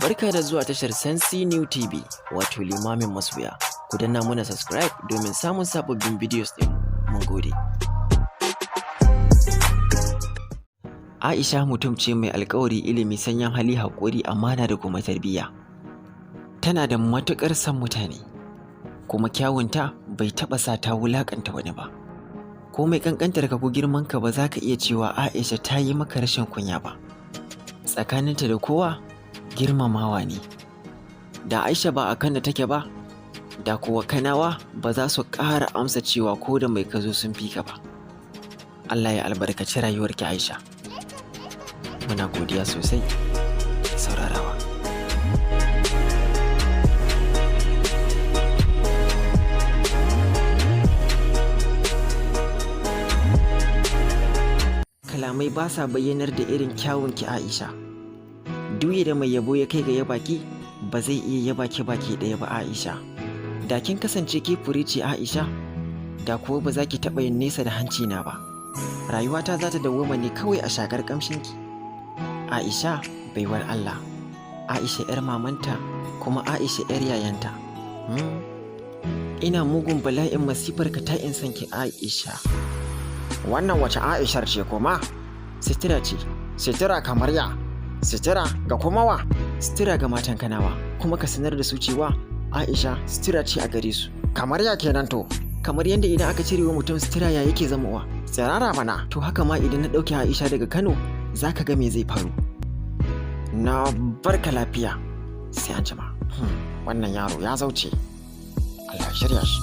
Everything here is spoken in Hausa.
Barka da zuwa tashar Sensi New TV, wato limamin masoya. Ku danna muna subscribe domin samun sababbin videos ɗin. Mun gode. Aisha mutum ce mai alƙawari, ilimi, sanyin hali, haƙuri, amana da kuma tarbiyya. Tana da matuƙar son mutane, kuma kyawunta bai taɓa sa ta wulaƙanta wani ba. Ko mai ƙanƙantar ka ko girman ka ba za ka iya cewa Aisha ta yi maka rashin kunya ba. Tsakaninta da kowa girmamawa ne. Da Aisha ba a Kano take ba, da kuwa Kanawa ba za su ƙara amsa cewa ko da mai kazo sun fi ka ba. Allah ya albarkaci rayuwarki Aisha. Muna godiya sosai. Saurarawa. Kalamai ba sa bayyanar da irin kyawunki Aisha. Duye da mai yabo ya kai ga yabaki, ba zai iya yaba ki baki ɗaya ba Aisha. Da kin kasance ke fure ce Aisha, da kuwa ba za ki taɓa yin nesa da hanci na ba. Rayuwata za ta dawwama ne kawai a shakar ƙamshinki. Aisha baiwar Allah, Aisha 'yar mamanta, kuma Aisha 'yar yayanta. Ina mugun bala'in masifar ka ta in san ki Aisha. Wannan wace Aishar ce kuma? Sitira ce. Sitira kamar ya? Sitira ga kuma wa? Sitira ga matan Kanawa, kuma ka sanar da su cewa Aisha sitira ce a gare su. Kamar ya kenan to? Kamar yadda idan aka cire wa mutum sitira ya yake zamowa. Tsirara mana. To haka ma idan na ɗauke Aisha daga Kano, za ka ga me zai faru. Na barka lafiya. Sai an jima. Wannan yaro ya zauce. Allah shirya shi.